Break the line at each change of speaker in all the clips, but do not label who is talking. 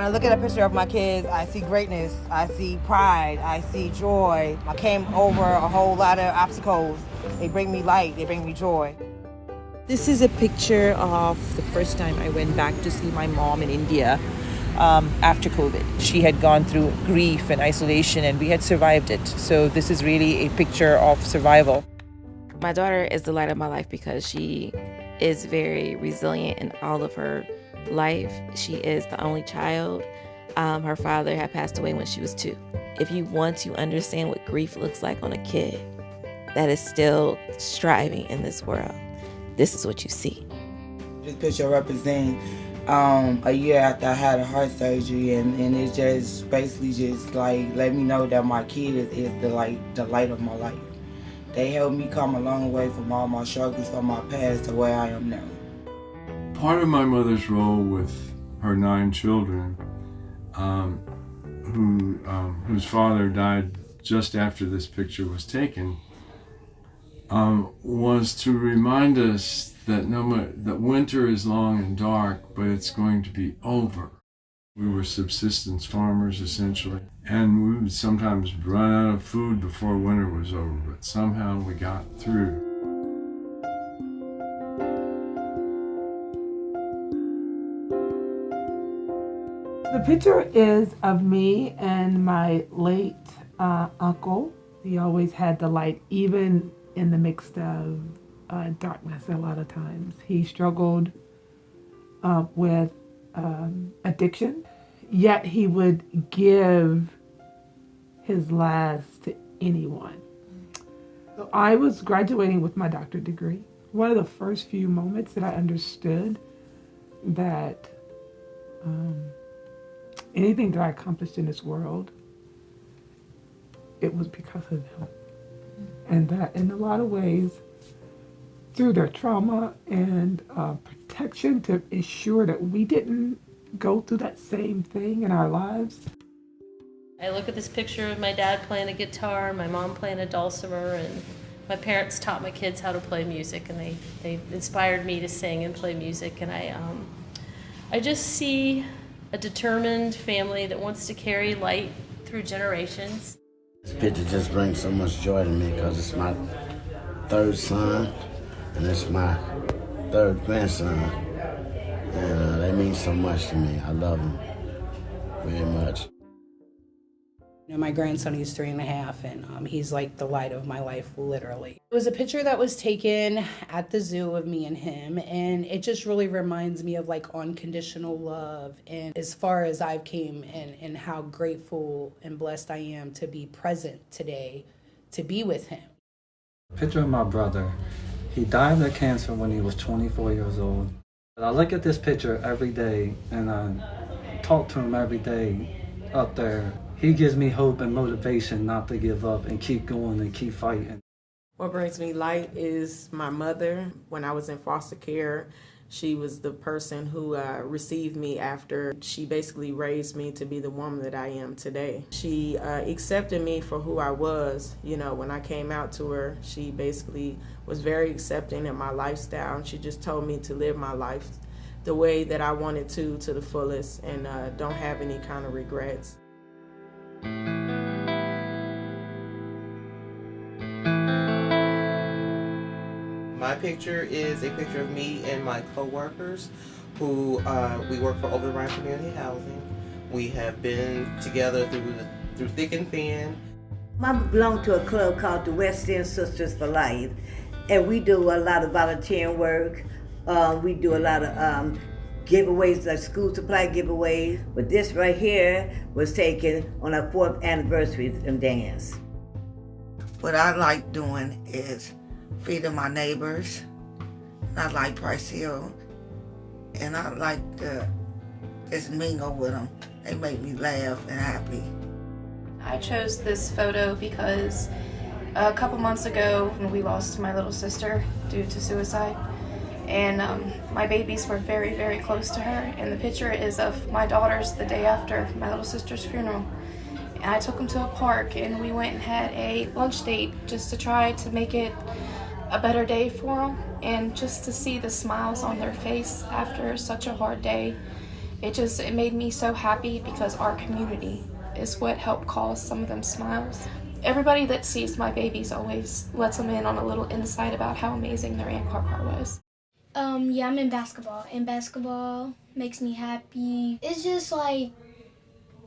I look at a picture of my kids, I see greatness, I see pride, I see joy. I came over a whole lot of obstacles. They bring me light, they bring me joy.
This is a picture of the first time I went back to see my mom in India after COVID. She had gone through grief and isolation, and we had survived it. So this is really a picture of survival.
My daughter is the light of my life because she is very resilient in all of her life. She is the only child. Her father had passed away when she was 2. If you want to understand what grief looks like on a kid that is still striving in this world, this is what you see.
This picture represents a year after I had a heart surgery, and it's just basically just like let me know that my kid is the light of my life. They helped me come a long way from all my struggles from my past to where I am now.
Part of my mother's role with her 9 children, whose father died just after this picture was taken, was to remind us that that winter is long and dark, but it's going to be over. We were subsistence farmers, essentially, and we would sometimes run out of food before winter was over, but somehow we got through.
The picture is of me and my late uncle. He always had the light, even in the midst of darkness a lot of times. He struggled with addiction, yet he would give his last to anyone. So I was graduating with my doctorate degree. One of the first few moments that I understood that anything that I accomplished in this world, it was because of them. And that in a lot of ways, through their trauma and protection to ensure that we didn't go through that same thing in our lives.
I look at this picture of my dad playing a guitar, my mom playing a dulcimer, and my parents taught my kids how to play music, and they inspired me to sing and play music. And I just see a determined family that wants to carry light through generations.
This picture just brings so much joy to me because it's my 3rd son and it's my 3rd grandson. And that means so much to me. I love them very much.
You know, my grandson, he's 3.5, and he's like the light of my life, literally. It was a picture that was taken at the zoo of me and him, and it just really reminds me of like unconditional love, and as far as I've came and how grateful and blessed I am to be present today, to be with him.
Picture of my brother. He died of cancer when he was 24 years old. But I look at this picture every day, and I talk to him every day up there. He gives me hope and motivation not to give up and keep going and keep fighting.
What brings me light is my mother. When I was in foster care, she was the person who received me after she basically raised me to be the woman that I am today. She accepted me for who I was. You know, when I came out to her, she basically was very accepting of my lifestyle. And she just told me to live my life the way that I wanted to the fullest, and don't have any kind of regrets.
My picture is a picture of me and my co-workers who we work for Over the Rhine Community Housing. We have been together through thick and thin.
I belong to a club called the West End Sisters for Life, and we do a lot of volunteering work. We do a lot of giveaways, like school supply giveaways. But this right here was taken on our 4th anniversary and dance.
What I like doing is feeding my neighbors. I like Price Hill, and I like to just mingle with them. They make me laugh and happy.
I chose this photo because a couple months ago we lost my little sister due to suicide. And my babies were very, very close to her. And the picture is of my daughters the day after my little sister's funeral. And I took them to a park and we went and had a lunch date just to try to make it a better day for them. And just to see the smiles on their face after such a hard day It made me so happy because our community is what helped cause some of them smiles. Everybody that sees my babies always lets them in on a little insight about how amazing their Aunt Car was.
Yeah, I'm in basketball, and basketball makes me happy. It's just like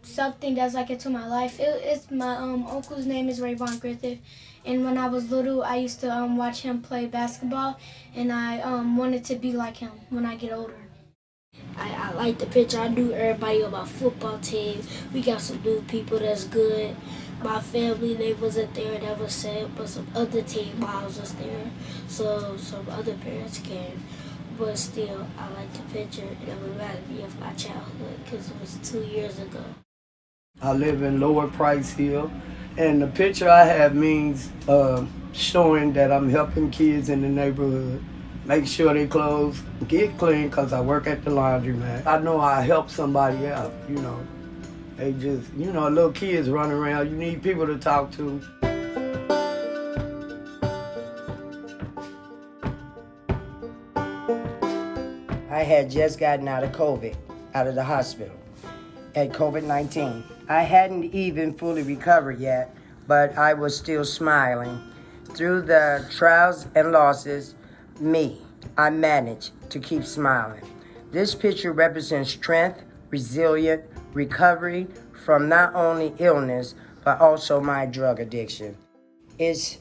something that's like into my life. It's my uncle's name is Rayvon Griffith, and when I was little, I used to watch him play basketball, and I wanted to be like him when I get older. I like the picture. I knew everybody on my football team. We got some new people that's good. My family, they wasn't there, that was sad, but some other team moms was there, so some other parents came. But still, I like the picture, and it reminded me of my childhood, because it was 2 years ago.
I live in Lower Price Hill, and the picture I have means showing that I'm helping kids in the neighborhood. Make sure their clothes get clean, because I work at the laundromat. I know I help somebody out, you know. They just, you know, little kids running around. You need people to talk to.
I had just gotten out of COVID, out of the hospital, at COVID-19. I hadn't even fully recovered yet, but I was still smiling. Through the trials and losses, I managed to keep smiling. This picture represents strength, resilience, recovery from not only illness, but also my drug addiction. It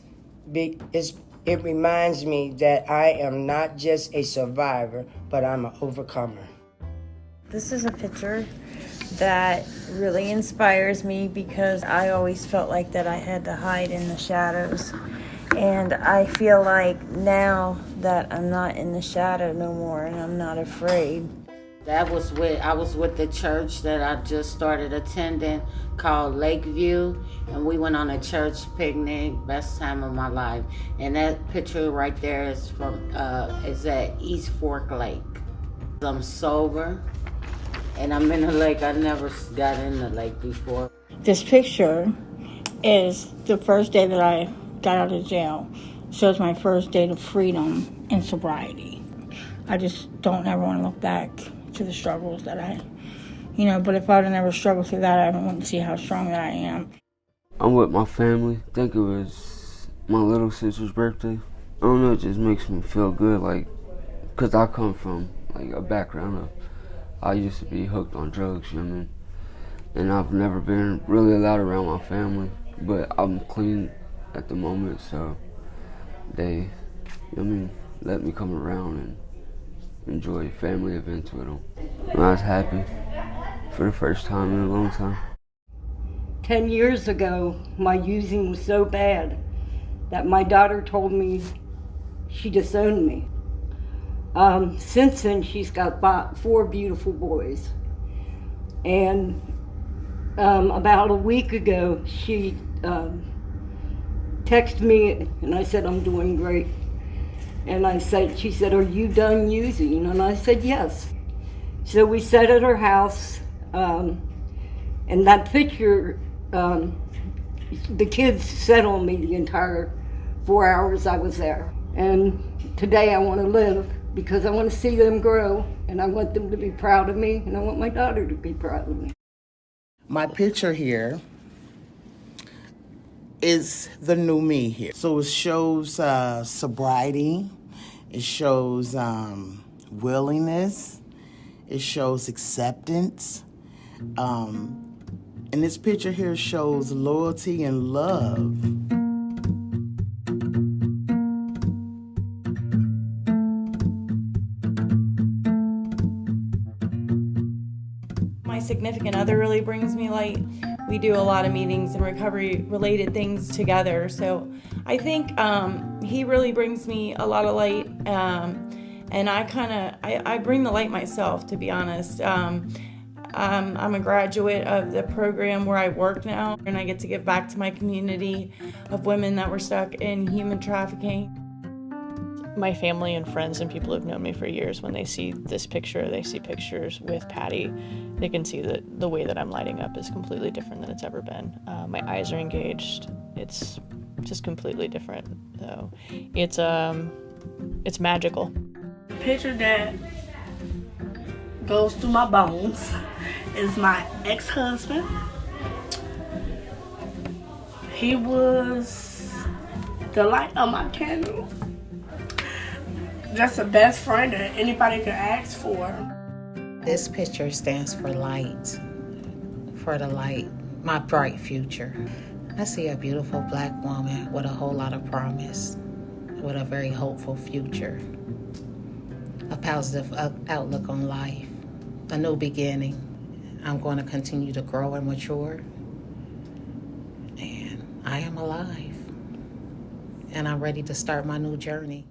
reminds me that I am not just a survivor, but I'm an overcomer.
This is a picture that really inspires me because I always felt like that I had to hide in the shadows. And I feel like now that I'm not in the shadow no more and I'm not afraid.
I was with the church that I just started attending called Lakeview, and we went on a church picnic, best time of my life. And that picture right there is is at East Fork Lake. I'm sober, and I'm in the lake. I never got in the lake before.
This picture is the first day that I got out of jail. So it's my first day of freedom and sobriety. I just don't ever want to look back to the struggles that but if I would have never struggled through that, I wouldn't see how strong that I am.
I'm with my family. I think it was my little sister's birthday. I don't know, it just makes me feel good, because I come from, a background of, I used to be hooked on drugs, you know what I mean? And I've never been really allowed around my family, but I'm clean at the moment, so they, let me come around and enjoy family events with them. I was happy for the first time in a long time.
10 years ago, my using was so bad that my daughter told me she disowned me. Since then, she's got 4 beautiful boys. And about a week ago, she texted me and I said, I'm doing great. And she said, are you done using? And I said, yes. So we sat at her house, and that picture, the kids sat on me the entire 4 hours I was there. And today I want to live because I want to see them grow, and I want them to be proud of me, and I want my daughter to be proud of me.
My picture here is the new me here. So it shows sobriety, it shows willingness, it shows acceptance. And this picture here shows loyalty and love.
My significant other really brings me light. We do a lot of meetings and recovery-related things together, so I think he really brings me a lot of light, and I bring the light myself, to be honest. I'm a graduate of the program where I work now, and I get to give back to my community of women that were stuck in human trafficking.
My family and friends and people who've known me for years, when they see this picture, they see pictures with Patty, they can see that the way that I'm lighting up is completely different than it's ever been. My eyes are engaged. It's just completely different. So it's magical.
The picture that
goes through my bones is my ex-husband. He was the light on my candle. Just the best friend that anybody could ask for.
This picture stands for light, for the light, my bright future. I see a beautiful black woman with a whole lot of promise, with a very hopeful future, a positive outlook on life, a new beginning. I'm going to continue to grow and mature, and I am alive, and I'm ready to start my new journey.